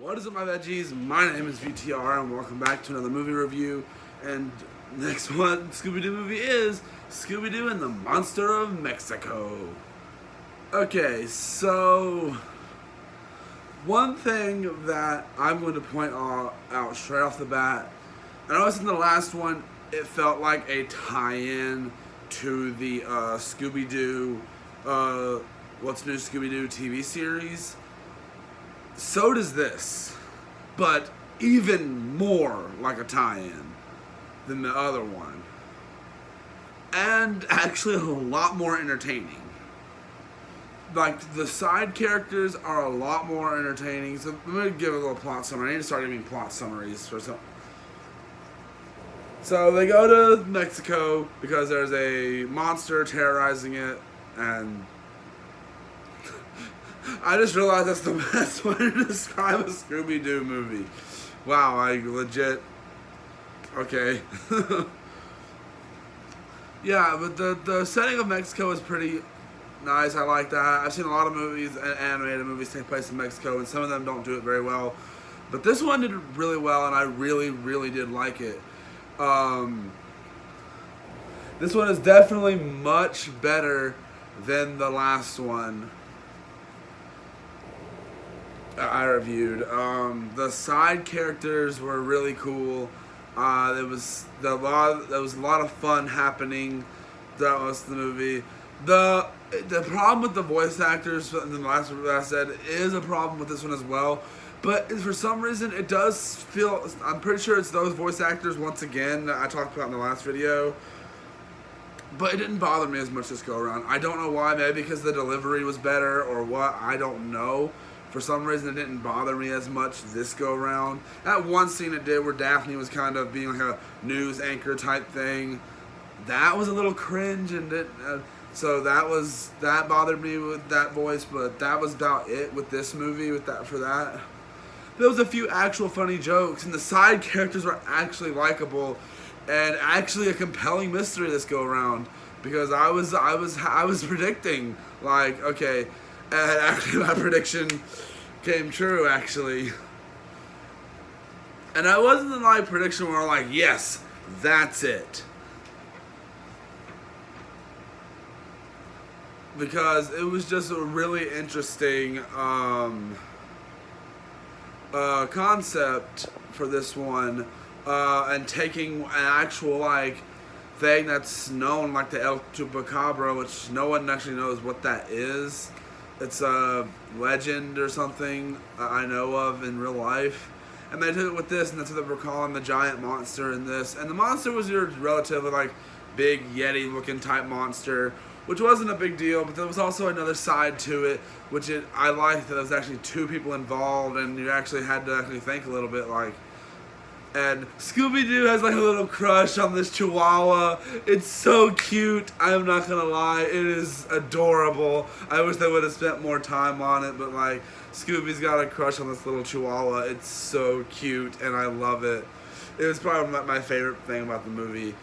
What is up, my veggies? My name is VTR, and welcome back to another movie review. And next one, Scooby-Doo movie is Scooby-Doo and the Monster of Mexico. Okay, so one thing that I'm going to point out straight off the bat, I noticed in the last one, it felt like a tie-in to the Scooby-Doo, What's New Scooby-Doo TV series. So does this, but even more like a tie-in than the other one. And actually a lot more entertaining. Like, the side characters are a lot more entertaining. So let me give a little plot summary. I need to start giving plot summaries for some. So they go to Mexico because there's a monster terrorizing it, and I just realized that's the best way to describe a Scooby-Doo movie. Wow, I legit. Okay. Yeah, but the setting of Mexico is pretty nice. I like that. I've seen a lot of movies, animated movies, take place in Mexico, and some of them don't do it very well. But this one did really well, and I really, really did like it. This one is definitely much better than the last one I reviewed. The side characters were really cool. There was a lot of fun happening throughout most of the movie. The problem with the voice actors in the last one that I said is a problem with this one as well. But for some reason, it does feel, I'm pretty sure it's those voice actors once again that I talked about in the last video. But it didn't bother me as much this go around. I don't know why. Maybe because the delivery was better or what. I don't know. For some reason, it didn't bother me as much this go around. That one scene it did where Daphne was kind of being like a news anchor type thing, that was a little cringe, and so that bothered me with that voice. But that was about it with this movie. For that, there was a few actual funny jokes, and the side characters were actually likable, and actually a compelling mystery this go around. Because I was predicting, like, okay. And actually, my prediction came true, actually. And I wasn't in like prediction where I'm like, yes, that's it. Because it was just a really interesting concept for this one. And taking an actual, like, thing that's known, like the El Chupacabra, which no one actually knows what that is. It's a legend or something I know of in real life. And they did it with this, and that's what they were calling the giant monster in this. And the monster was your relatively, like, big Yeti-looking type monster, which wasn't a big deal, but there was also another side to it, which I liked that there was actually two people involved, and you actually had to actually think a little bit, like. And Scooby-Doo has like a little crush on this chihuahua. It's so cute. I'm not gonna lie, it is adorable. I wish they would have spent more time on it, but like, Scooby's got a crush on this little chihuahua. It's so cute, and I love it. It was probably my favorite thing about the movie.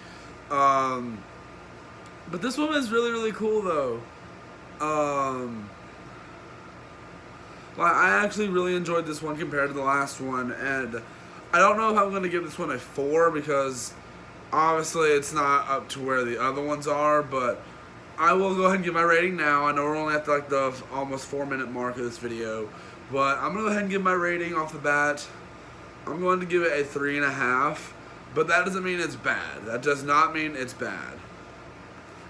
But this one is really, really cool though. Like, I actually really enjoyed this one compared to the last one, and I don't know if I'm going to give this one a 4 because obviously it's not up to where the other ones are, but I will go ahead and give my rating now. I know we're only at like the almost 4-minute mark of this video, but I'm going to go ahead and give my rating off the bat. I'm going to give it a 3.5, but that doesn't mean it's bad. That does not mean it's bad.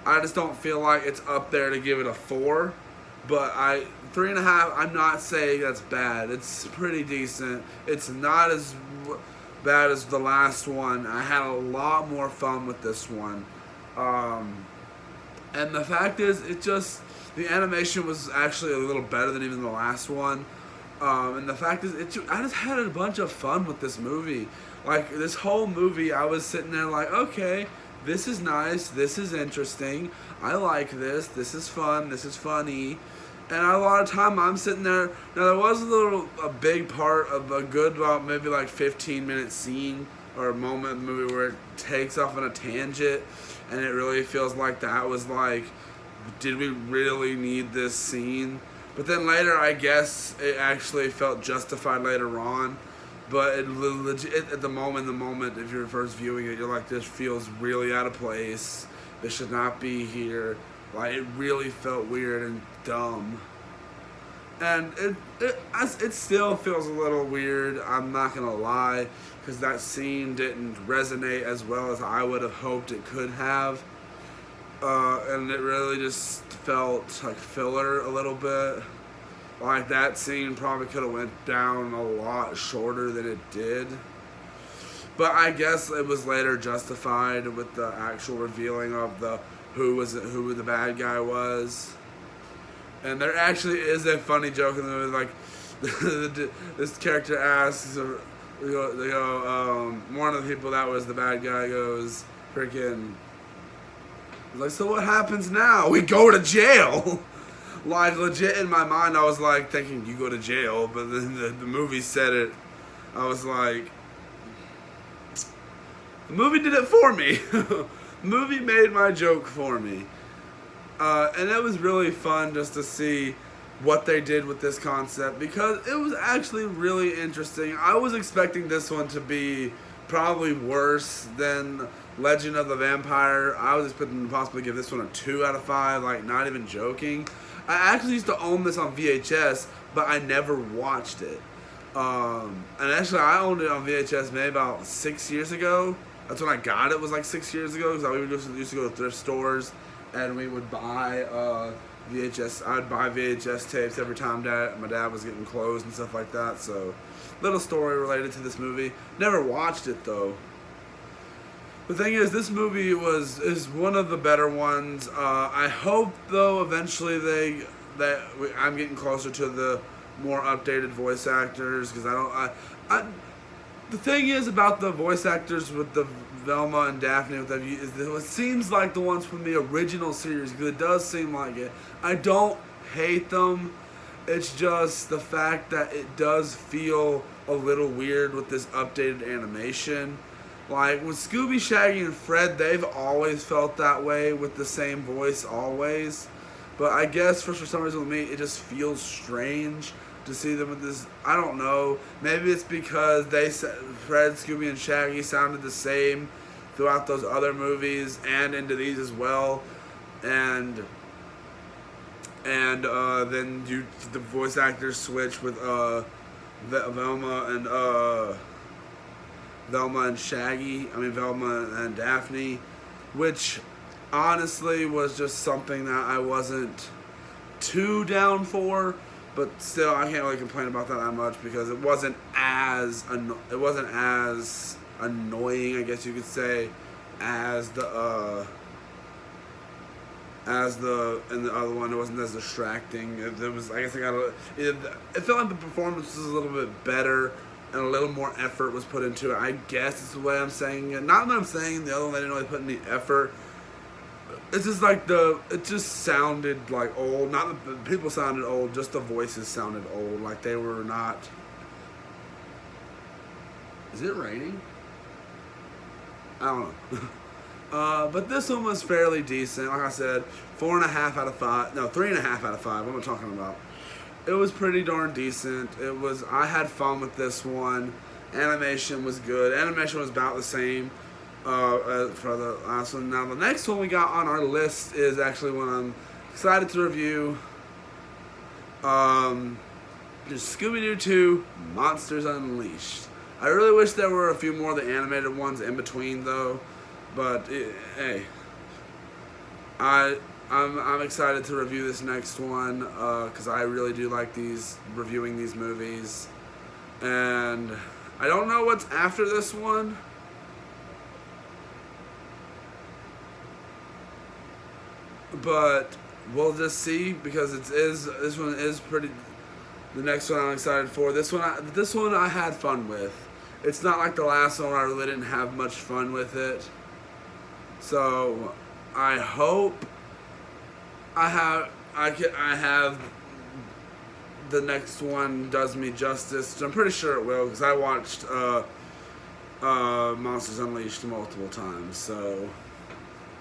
I just don't feel like it's up there to give it a 4, but 3.5, I'm not saying that's bad. It's pretty decent. It's not as bad as the last one. I had a lot more fun with this one. And the fact is, the animation was actually a little better than even the last one. And the fact is, I just had a bunch of fun with this movie. Like, this whole movie, I was sitting there like, okay, this is nice, this is interesting, I like this is fun, this is funny. And a lot of time I'm sitting there. Now there was a big part of a good, maybe like 15-minute scene or a moment in the movie where it takes off on a tangent, and it really feels like that was like, did we really need this scene? But then later, I guess it actually felt justified later on. But it legit at the moment, if you're first viewing it, you're like, this feels really out of place. This should not be here. Like, it really felt weird and dumb. And it still feels a little weird, I'm not gonna lie, because that scene didn't resonate as well as I would have hoped it could have. And it really just felt like filler a little bit. Like, that scene probably could have went down a lot shorter than it did. But I guess it was later justified with the actual revealing of who the bad guy was. And there actually is a funny joke in the movie, like, this character asks, one of the people that was the bad guy goes, freaking, like, so what happens now? We go to jail! Like, legit in my mind, I was like thinking, you go to jail, but then the movie said it. I was like, the movie did it for me. The movie made my joke for me. And it was really fun just to see what they did with this concept, because it was actually really interesting. I was expecting this one to be probably worse than Legend of the Vampire. I was expecting to possibly give this one a 2 out of 5, like, not even joking. I actually used to own this on VHS, but I never watched it. And actually, I owned it on VHS maybe about 6 years ago. That's when I got it, was like 6 years ago, because we used to go to thrift stores, and we would buy VHS. I'd buy VHS tapes every time my dad was getting clothes and stuff like that. So, little story related to this movie. Never watched it though. The thing is, this movie is one of the better ones. I hope though eventually I'm getting closer to the more updated voice actors, because the thing is about the voice actors with the Velma and Daphne it seems like the ones from the original series, because it does seem like it. I don't hate them. It's just the fact that it does feel a little weird with this updated animation. Like, with Scooby, Shaggy, and Fred, they've always felt that way with the same voice always. But I guess for some reason with me, it just feels strange to see them with this. I don't know. Maybe it's because Fred, Scooby, and Shaggy sounded the same throughout those other movies and into these as well. And then the voice actors switch with Velma and Daphne, which honestly was just something that I wasn't too down for, but still I can't really complain about that much, because it wasn't as annoying, I guess you could say, as the in the other one. It wasn't as distracting. It was, I guess it felt like the performance was a little bit better and a little more effort was put into it. I guess it's the way I'm saying it. Not that I'm saying the other one they didn't really put any effort. It's just like it just sounded like old. Not the people sounded old, just the voices sounded old. Like they were not. Is it raining? I don't know. But this one was fairly decent. Like I said, 4.5 out of 5. No, 3.5 out of 5. What am I talking about? It was pretty darn decent. I had fun with this one. Animation was good. Animation was about the same for the last one. Now the next one we got on our list is actually one I'm excited to review. Just Scooby-Doo 2, Monsters Unleashed. I really wish there were a few more of the animated ones in between though. But hey, I'm excited to review this next one because I really do like reviewing these movies, and I don't know what's after this one. But we'll just see, because this one is pretty. The next one I'm excited for. This one I had fun with. It's not like the last one where I really didn't have much fun with it. So I hope I have the next one does me justice. I'm pretty sure it will, because I watched Monsters Unleashed multiple times. So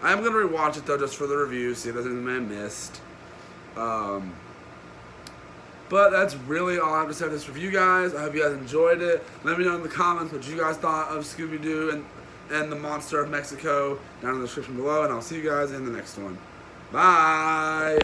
I'm gonna rewatch it though, just for the review, see if there's anything I missed. But that's really all I have to say for this review, guys. I hope you guys enjoyed it. Let me know in the comments what you guys thought of Scooby-Doo and the Monster of Mexico down in the description below. And I'll see you guys in the next one. Bye!